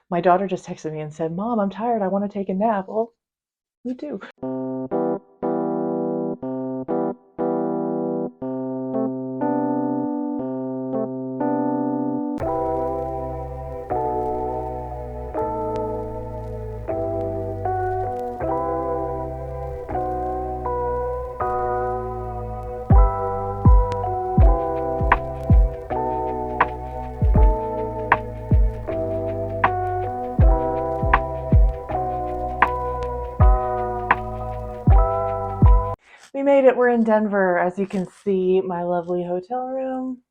My daughter just texted me and said, "Mom, I'm tired. I want to take a nap." Well, me too. We made it. We're in Denver. As you can see, my lovely hotel room.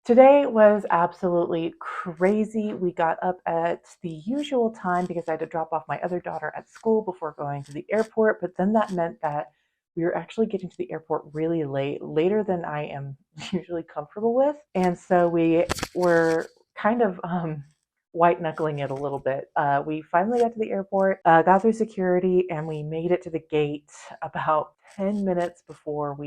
Today was absolutely crazy. We got up at the usual time because I had to drop off my other daughter at school before going to the airport. But then that meant that we were actually getting to the airport really late, later than I am usually comfortable with. And so we were kind of white knuckling it a little bit. We finally got to the airport, got through security, and we made it to the gate about 10 minutes before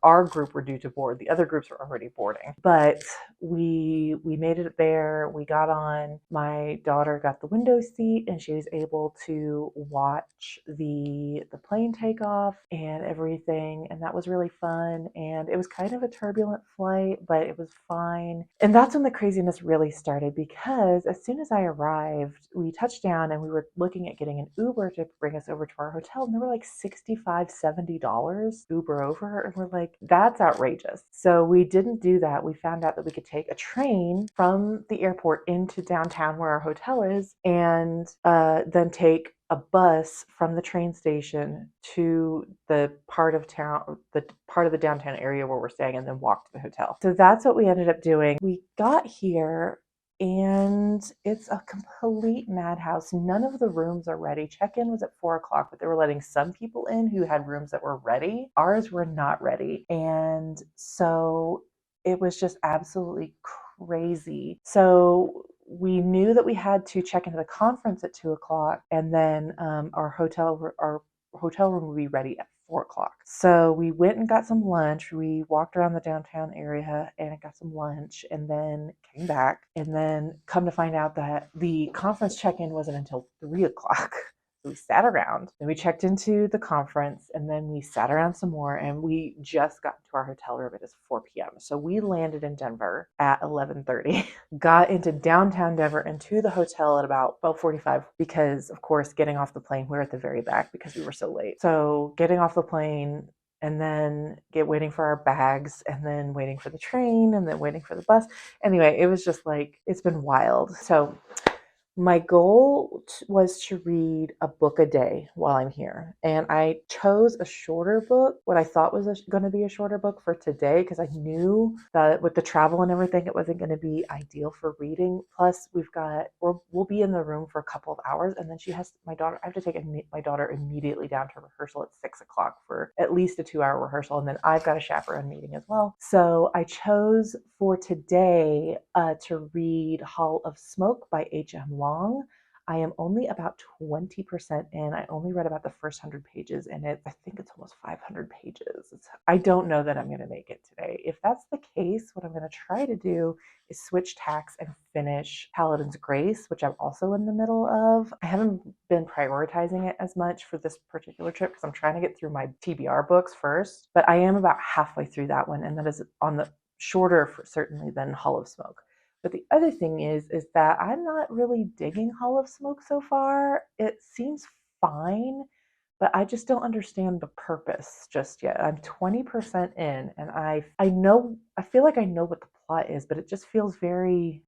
our group were due to board. The other groups were already boarding, but we made it there. We got on. My daughter got the window seat and she was able to watch the plane take off and everything, and that was really fun. And it was kind of a turbulent flight, but it was fine. And that's when the craziness really started, because as soon as I arrived, we touched down and we were looking at getting an Uber to bring us over to our hotel, and they were like $65-$70 Uber over, and we're like, that's outrageous. So we didn't do that. We found out that we could take a train from the airport into downtown where our hotel is, and then take a bus from the train station to the part of the downtown area where we're staying, and then walk to the hotel. So that's what we ended up doing. We got here and it's a complete madhouse. None of the rooms are ready. Check-in was at 4 o'clock, but they were letting some people in who had rooms that were ready. Ours were not ready. And so it was just absolutely crazy. So we knew that we had to check into the conference at 2 o'clock, and then our hotel room would be ready at 4 o'clock. So we went and got some lunch. We walked around the downtown area and got some lunch, and then came back, and then come to find out that the conference check-in wasn't until 3 o'clock. We sat around, and we checked into the conference, and then we sat around some more, and we just got to our hotel room. It is 4 p.m. So we landed in Denver at 11:30, got into downtown Denver and to the hotel at about 12:45, because of course, getting off the plane, we're at the very back because we were so late. So getting off the plane, and then waiting for our bags, and then waiting for the train, and then waiting for the bus. Anyway, it was just like, it's been wild. So my goal was to read a book a day while I'm here. And I chose a shorter book, what I thought was going to be a shorter book for today, because I knew that with the travel and everything, it wasn't going to be ideal for reading. Plus, we'll be in the room for a couple of hours, and then I have to take my daughter immediately down to rehearsal at 6 o'clock for at least a 2-hour rehearsal. And then I've got a chaperone meeting as well. So I chose for today to read Hall of Smoke by H.M. Long. I am only about 20% in. I only read about the first 100 pages, and I think it's almost 500 pages. I don't know that I'm going to make it today. If that's the case, what I'm going to try to do is switch tacks and finish Paladin's Grace, which I'm also in the middle of. I haven't been prioritizing it as much for this particular trip because I'm trying to get through my TBR books first, but I am about halfway through that one, and that is on the shorter certainly than Hall of Smoke. But the other thing is that I'm not really digging Hall of Smoke so far. It seems fine, but I just don't understand the purpose just yet. I'm 20% in, and I feel like I know what the plot is, but it just feels very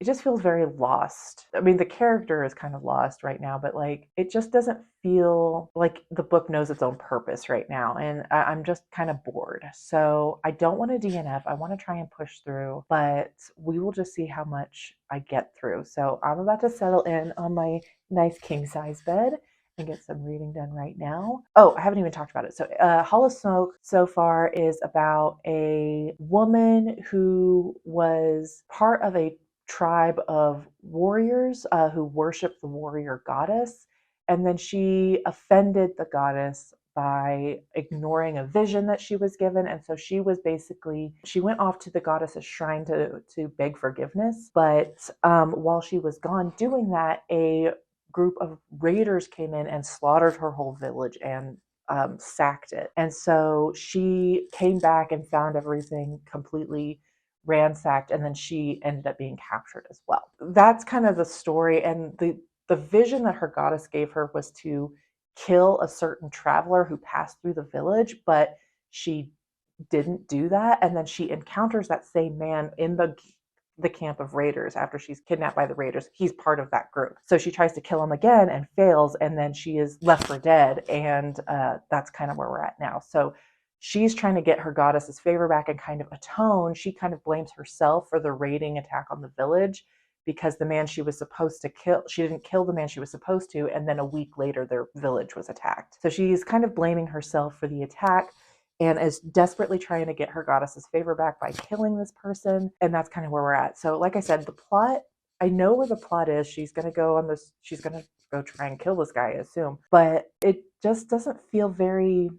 lost. I mean, the character is kind of lost right now, but like, it just doesn't feel like the book knows its own purpose right now, and I'm just kind of bored. So I don't want to DNF. I want to try and push through, but we will just see how much I get through. So I'm about to settle in on my nice king size bed and get some reading done right now. Oh, I haven't even talked about it. So Hall of Smoke so far is about a woman who was part of a tribe of warriors who worship the warrior goddess. And then she offended the goddess by ignoring a vision that she was given. And so she went off to the goddess's shrine to beg forgiveness. But while she was gone doing that, a group of raiders came in and slaughtered her whole village and sacked it. And so she came back and found everything completely ransacked, and then she ended up being captured as well. That's kind of the story. And the vision that her goddess gave her was to kill a certain traveler who passed through the village, but she didn't do that. And then she encounters that same man in the camp of raiders after she's kidnapped by the raiders. He's part of that group. So she tries to kill him again and fails, and then she is left for dead. And that's kind of where we're at now. So she's trying to get her goddess's favor back and kind of atone. She kind of blames herself for the raiding attack on the village, because the man she was supposed to kill, she didn't kill the man she was supposed to, and then a week later their village was attacked. So she's kind of blaming herself for the attack and is desperately trying to get her goddess's favor back by killing this person. And that's kind of where we're at. So like I said, the plot, I know where the plot is. She's going to go try and kill this guy, I assume. But it just doesn't feel very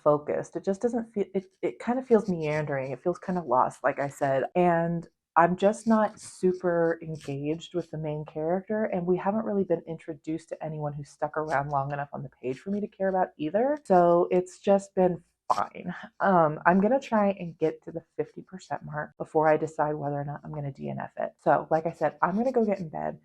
focused. It just doesn't feel, it kind of feels meandering. It feels kind of lost, like I said. And I'm just not super engaged with the main character, and we haven't really been introduced to anyone who stuck around long enough on the page for me to care about either. So it's just been fine. I'm going to try and get to the 50% mark before I decide whether or not I'm going to DNF it. So like I said, I'm going to go get in bed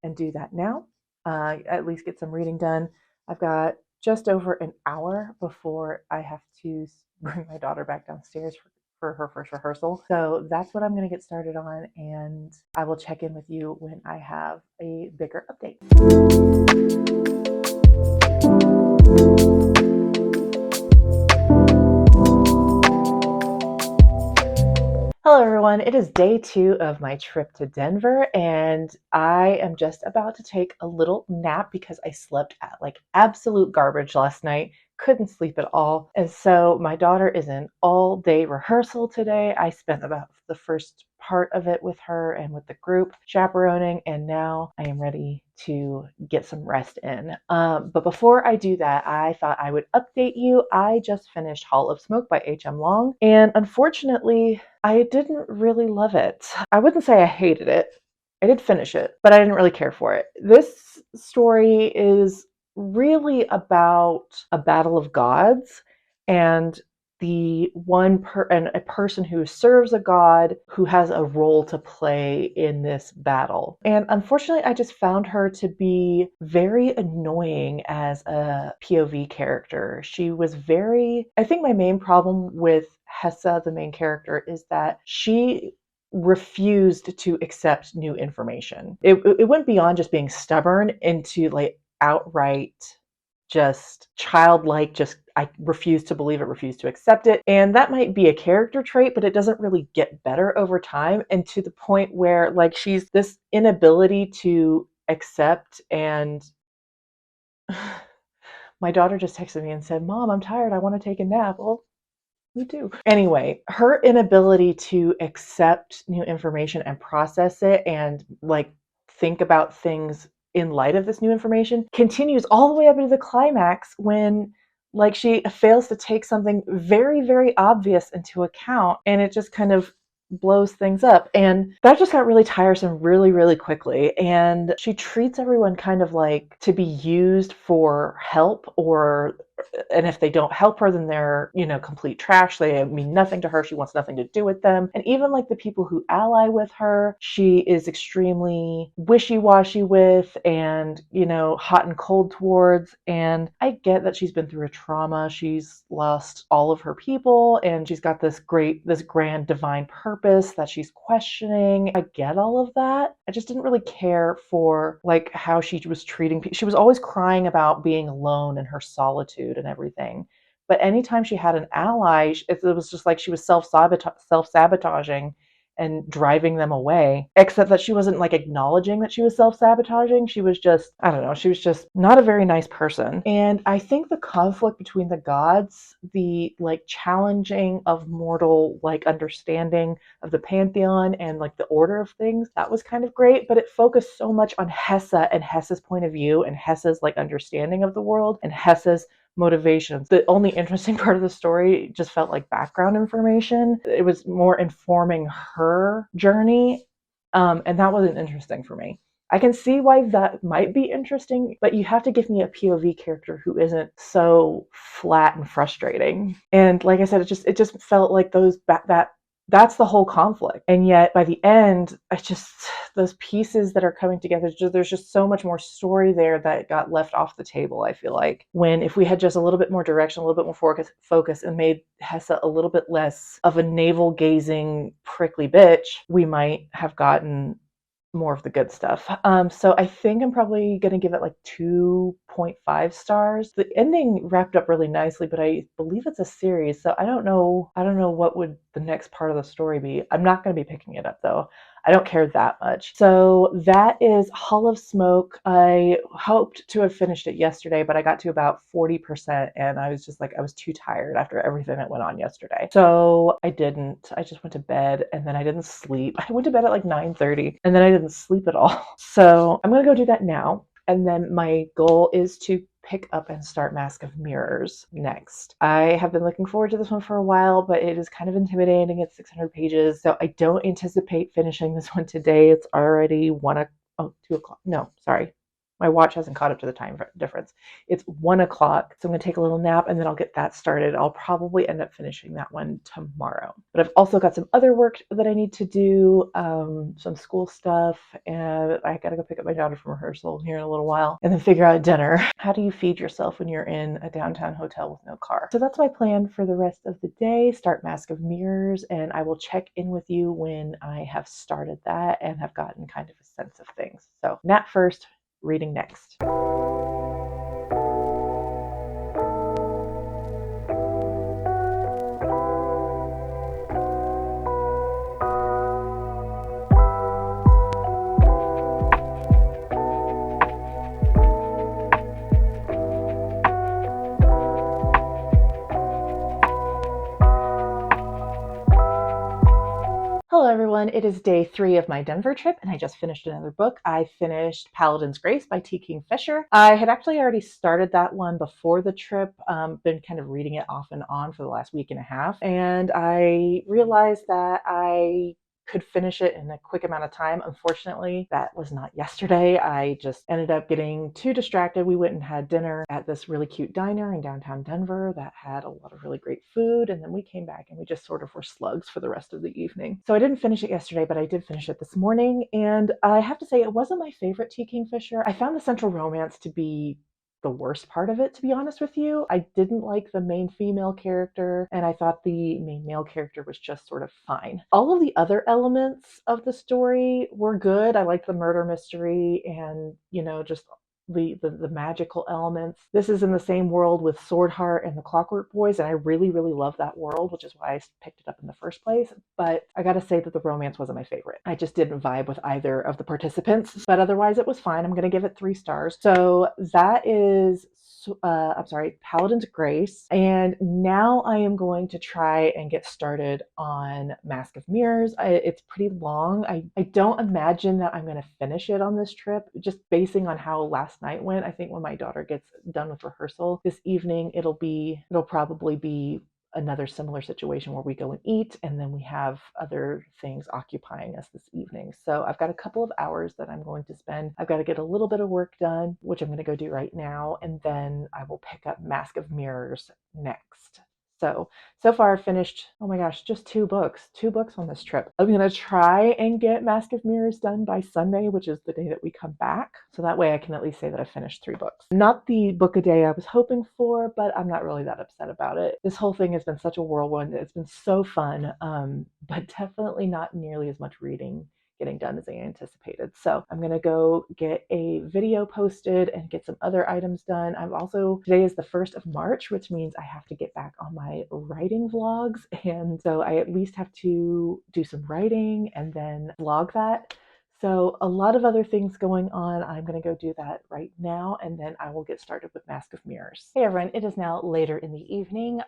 and do that now. At least get some reading done. I've got just over an hour before I have to bring my daughter back downstairs for her first rehearsal. So that's what I'm going to get started on, and I will check in with you when I have a bigger update. Hello everyone, it is day 2 of my trip to Denver, and I am just about to take a little nap because I slept at like absolute garbage last night. Couldn't sleep at all. And so my daughter is in all day rehearsal today. I spent about the first part of it with her and with the group chaperoning, and now I am ready to get some rest in. But before I do that, I thought I would update you. I just finished Hall of Smoke by H.M. Long, and unfortunately, I didn't really love it. I wouldn't say I hated it. I did finish it, but I didn't really care for it. This story is really about a battle of gods, and a person who serves a god who has a role to play in this battle. And unfortunately, I just found her to be very annoying as a POV character. She was I think my main problem with Hessa, the main character, is that she refused to accept new information. It went beyond just being stubborn into like outright just childlike, just I refuse to believe it, refuse to accept it. And that might be a character trait, but it doesn't really get better over time, and to the point where like she's this inability to accept. And my daughter just texted me and said, "Mom, I'm tired, I want to take a nap." Well, me too. Anyway, her inability to accept new information and process it and like think about things in light of this new information continues all the way up into the climax when like she fails to take something very, very obvious into account, and it just kind of blows things up. And that just got really tiresome really, really quickly. And she treats everyone kind of like to be used for help, and if they don't help her, then they're, complete trash. They mean nothing to her. She wants nothing to do with them. And even like the people who ally with her, she is extremely wishy-washy with and, hot and cold towards. And I get that she's been through a trauma. She's lost all of her people, and she's got this grand divine purpose that she's questioning. I get all of that. I just didn't really care for like how she was treating people. She was always crying about being alone and her solitude and everything. But anytime she had an ally, it was just like she was self-sabotaging and driving them away, except that she wasn't like acknowledging that she was self-sabotaging. She was just, I don't know, she was just not a very nice person. And I think the conflict between the gods, the like challenging of mortal like understanding of the pantheon and like the order of things, that was kind of great, but it focused so much on Hessa and Hessa's point of view and Hessa's like understanding of the world and Hessa's motivations. The only interesting part of the story just felt like background information. It was more informing her journey, and that wasn't interesting for me. I can see why that might be interesting, but you have to give me a POV character who isn't so flat and frustrating. And like I said, it just felt like that's the whole conflict. And yet by the end, those pieces that are coming together, there's just so much more story there that got left off the table, I feel like. When if we had just a little bit more direction, a little bit more focus and made Hessa a little bit less of a navel gazing prickly bitch, we might have gotten more of the good stuff. So I think I'm probably going to give it like 2.5 stars. The ending wrapped up really nicely, but I believe it's a series, so I don't know what would the next part of the story be. I'm not going to be picking it up though. I don't care that much. So that is Hall of Smoke. I hoped to have finished it yesterday, but I got to about 40% and I was just like, I was too tired after everything that went on yesterday. So I didn't. I just went to bed and then I didn't sleep. I went to bed at like 9:30 and then I didn't sleep at all. So I'm going to go do that now. And then my goal is to pick up and start Mask of Mirrors next. I have been looking forward to this one for a while, but it is kind of intimidating. It's 600 pages, so I don't anticipate finishing this one today. It's already 2 o'clock. No, sorry. My watch hasn't caught up to the time difference. It's 1 o'clock, so I'm going to take a little nap and then I'll get that started. I'll probably end up finishing that one tomorrow. But I've also got some other work that I need to do, some school stuff, and I got to go pick up my daughter from rehearsal here in a little while and then figure out dinner. How do you feed yourself when you're in a downtown hotel with no car? So that's my plan for the rest of the day. Start Mask of Mirrors, and I will check in with you when I have started that and have gotten kind of a sense of things. So nap first, reading next. Hello everyone, it is day 3 of my Denver trip and I just finished another book. I finished Paladin's Grace by Kingfisher. I had actually already started that one before the trip, been kind of reading it off and on for the last week and a half, and I realized that I could finish it in a quick amount of time. Unfortunately, that was not yesterday. I just ended up getting too distracted. We went and had dinner at this really cute diner in downtown Denver that had a lot of really great food, and then we came back and we just sort of were slugs for the rest of the evening. So I didn't finish it yesterday, but I did finish it this morning, and I have to say it wasn't my favorite T. Kingfisher. I found the central romance to be the worst part of it, to be honest with you. I didn't like the main female character, and I thought the main male character was just sort of fine. All of the other elements of the story were good. I liked the murder mystery and, just the magical elements. This is in the same world with Swordheart and the Clockwork Boys, and I really, really love that world, which is why I picked it up in the first place. But I gotta say that the romance wasn't my favorite. I just didn't vibe with either of the participants, but otherwise it was fine. I'm gonna give it 3 stars. So that is Paladin's Grace. And now I am going to try and get started on Mask of Mirrors. It's pretty long. I don't imagine that I'm going to finish it on this trip, just basing on how last night went. I think when my daughter gets done with rehearsal this evening, it'll probably be another similar situation where we go and eat and then we have other things occupying us this evening. So I've got a couple of hours that I'm going to spend. I've got to get a little bit of work done, which I'm going to go do right now, and then I will pick up Mask of Mirrors next. So far I've finished, oh my gosh, just 2 books on this trip. I'm going to try and get Mask of Mirrors done by Sunday, which is the day that we come back. So that way I can at least say that I finished 3 books. Not the book a day I was hoping for, but I'm not really that upset about it. This whole thing has been such a whirlwind. It's been so fun, but definitely not nearly as much reading getting done as I anticipated. So I'm going to go get a video posted and get some other items done. Today is the 1st of March, which means I have to get back on my writing vlogs. And so I at least have to do some writing and then vlog that. So a lot of other things going on. I'm going to go do that right now, and then I will get started with Mask of Mirrors. Hey everyone, it is now later in the evening.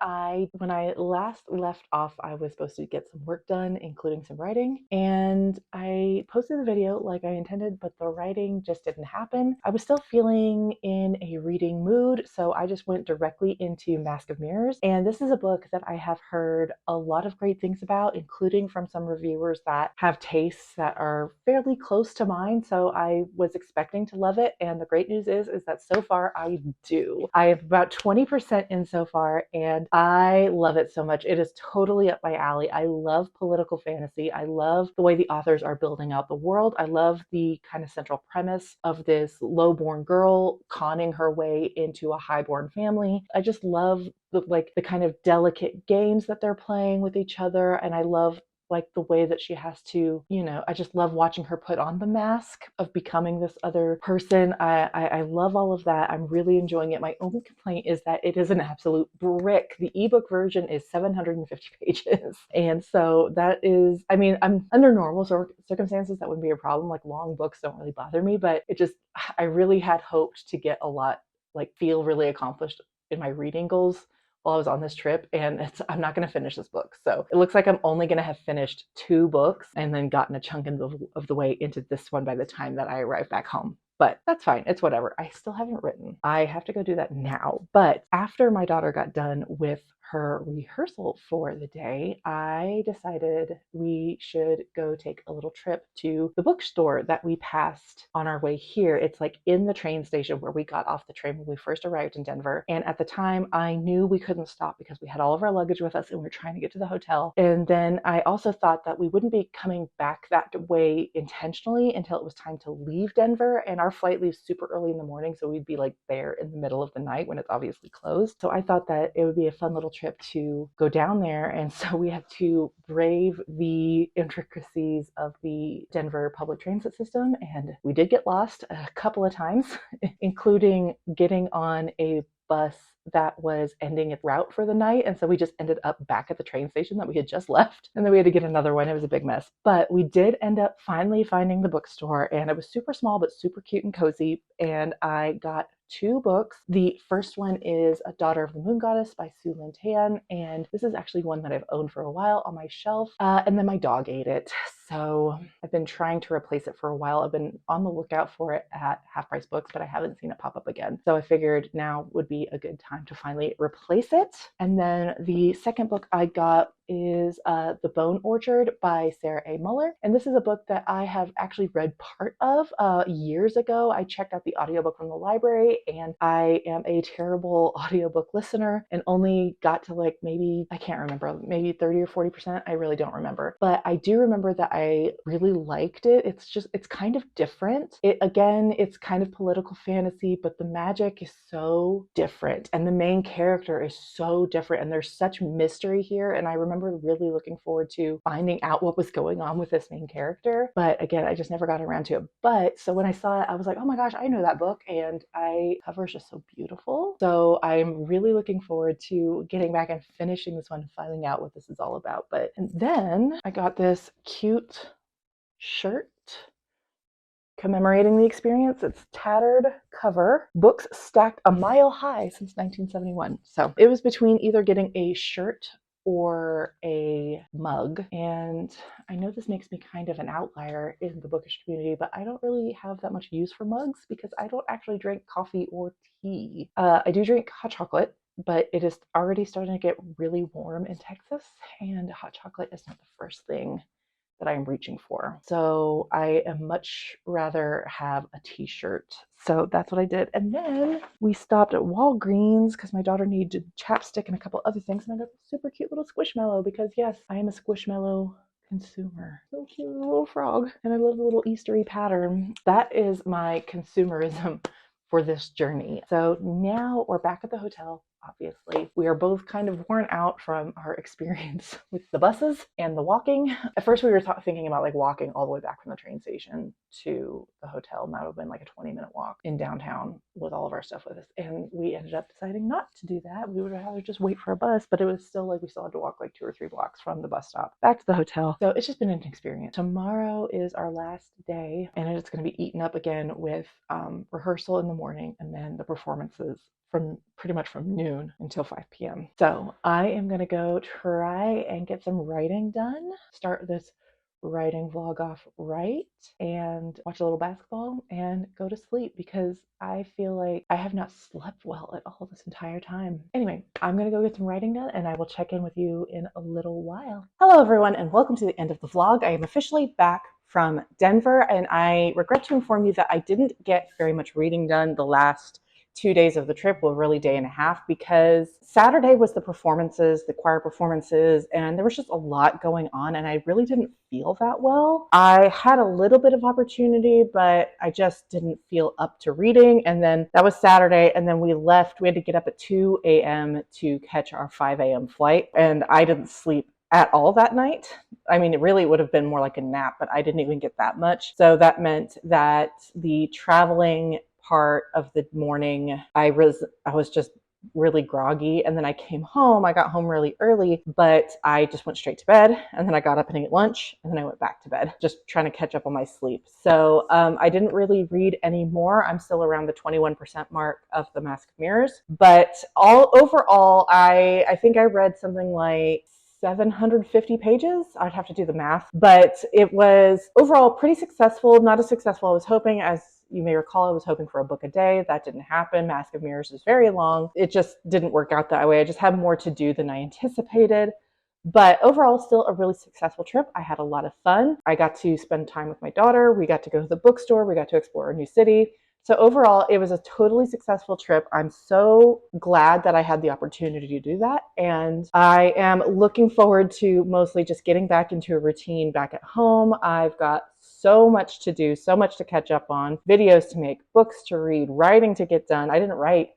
When I last left off, I was supposed to get some work done, including some writing, and I posted the video like I intended, but the writing just didn't happen. I was still feeling in a reading mood, so I just went directly into Mask of Mirrors, and this is a book that I have heard a lot of great things about, including from some reviewers that have tastes that are fairly close to mine, so I was expecting to love it, and the great news is that so far I do. I have about 20% in so far, and I love it so much. It is totally up my alley. I love political fantasy. I love the way the authors are building out the world. I love the kind of central premise of this low-born girl conning her way into a high-born family. I just love the kind of delicate games that they're playing with each other, and I love like the way that she has to, I just love watching her put on the mask of becoming this other person. I love all of that. I'm really enjoying it. My only complaint is that it is an absolute brick. The ebook version is 750 pages. And so that is, I mean, I'm under normal circumstances, that wouldn't be a problem. Like long books don't really bother me, but I really had hoped to get a lot, like feel really accomplished in my reading goals while I was on this trip, and I'm not going to finish this book. So it looks like I'm only going to have finished 2 books and then gotten a chunk of the way into this one by the time that I arrive back home. But that's fine. It's whatever. I still haven't written. I have to go do that now. But after my daughter got done with her rehearsal for the day, I decided we should go take a little trip to the bookstore that we passed on our way here. It's like in the train station where we got off the train when we first arrived in Denver. And at the time, I knew we couldn't stop because we had all of our luggage with us and we were trying to get to the hotel. And then I also thought that we wouldn't be coming back that way intentionally until it was time to leave Denver. And our flight leaves super early in the morning, so we'd be like there in the middle of the night when it's obviously closed. So I thought that it would be a fun little trip to go down there. And so we had to brave the intricacies of the Denver public transit system. And we did get lost a couple of times, including getting on a bus that was ending its route for the night. And so we just ended up back at the train station that we had just left. And then we had to get another one. It was a big mess. But we did end up finally finding the bookstore, and it was super small, but super cute and cozy. And I got 2 books. The first one is A Daughter of the Moon Goddess by Sue Lynn Tan, and this is actually one that I've owned for a while on my shelf, and then my dog ate it. So I've been trying to replace it for a while. I've been on the lookout for it at Half Price Books, but I haven't seen it pop up again. So I figured now would be a good time to finally replace it. And then the second book I got is The Bone Orchard by Sarah A. Muller. And this is a book that I have actually read part of years ago. I checked out the audiobook from the library, and I am a terrible audiobook listener and only got to like maybe, I can't remember, maybe 30 or 40%. I really don't remember. But I do remember that I really liked it. It's kind of different. It's kind of political fantasy, but the magic is so different. And the main character is so different. And there's such mystery here. And I remember really looking forward to finding out what was going on with this main character. But again, I just never got around to it. But so when I saw it, I was like, oh my gosh, I know that book. And the cover is just so beautiful. So I'm really looking forward to getting back and finishing this one and finding out what this is all about. And then I got this cute shirt commemorating the experience. It's tattered cover, books stacked a mile high since 1971. So it was between either getting a shirt or a mug. And I know this makes me kind of an outlier in the bookish community, but I don't really have that much use for mugs because I don't actually drink coffee or tea. I do drink hot chocolate, but it is already starting to get really warm in Texas, and hot chocolate is not the first thing that I'm reaching for. So I am much rather have a t-shirt. So that's what I did. And then we stopped at Walgreens because my daughter needed chapstick and a couple other things. And I got a super cute little Squishmallow because yes, I am a Squishmallow consumer. So cute, little frog. And I love the little Eastery pattern. That is my consumerism for this journey. So now we're back at the hotel. obviously. We are both kind of worn out from our experience with the buses and the walking. At first we were thinking about like walking all the way back from the train station to the hotel, and that would have been like a 20-minute walk in downtown with all of our stuff with us. And we ended up deciding not to do that. We would rather just wait for a bus, but it was still like we still had to walk like 2 or 3 blocks from the bus stop back to the hotel. So it's just been an experience. Tomorrow is our last day, and it's going to be eaten up again with rehearsal in the morning and then the performances from pretty much from noon until 5 p.m. So I am going to go try and get some writing done, start this writing vlog off right, and watch a little basketball and go to sleep because I feel like I have not slept well at all this entire time. Anyway, I'm going to go get some writing done and I will check in with you in a little while. Hello everyone and welcome to the end of the vlog. I am officially back from Denver and I regret to inform you that I didn't get very much reading done the last 2 days of the trip, well, really day and a half, because Saturday was the performances, the choir performances, and there was just a lot going on and I really didn't feel that well. I had a little bit of opportunity, but I just didn't feel up to reading. And then that was Saturday, and then we left. We had to get up at 2 a.m. to catch our 5 a.m. flight, and I didn't sleep at all that night. I mean, it really would have been more like a nap, but I didn't even get that much. So that meant that the traveling part of the morning, I was just really groggy. And then I came home, I got home really early, but I just went straight to bed. And then I got up and ate lunch, and then I went back to bed, just trying to catch up on my sleep. So I didn't really read anymore. I'm still around the 21% mark of The Mask of Mirrors. But overall, I think I read something like 750 pages. I'd have to do the math, but it was overall pretty successful. Not as successful as I was hoping. As you may recall, I was hoping for a book a day. That didn't happen. Mask of Mirrors is very long. It just didn't work out that way. I just had more to do than I anticipated. But overall, still a really successful trip. I had a lot of fun. I got to spend time with my daughter. We got to go to the bookstore. We got to explore a new city. So overall, it was a totally successful trip. I'm so glad that I had the opportunity to do that. And I am looking forward to mostly just getting back into a routine back at home. I've got so much to do, so much to catch up on, videos to make, books to read, writing to get done. I didn't write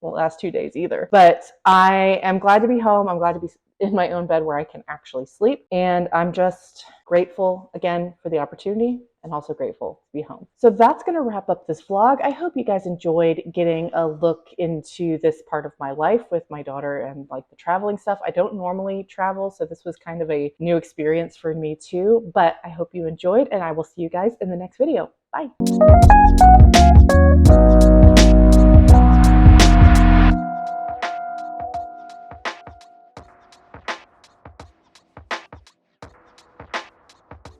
the last 2 days either, but I am glad to be home. I'm glad to be in my own bed where I can actually sleep. And I'm just grateful again for the opportunity and also grateful to be home. So that's going to wrap up this vlog. I hope you guys enjoyed getting a look into this part of my life with my daughter and like the traveling stuff. I don't normally travel, so this was kind of a new experience for me too, but I hope you enjoyed and I will see you guys in the next video. Bye.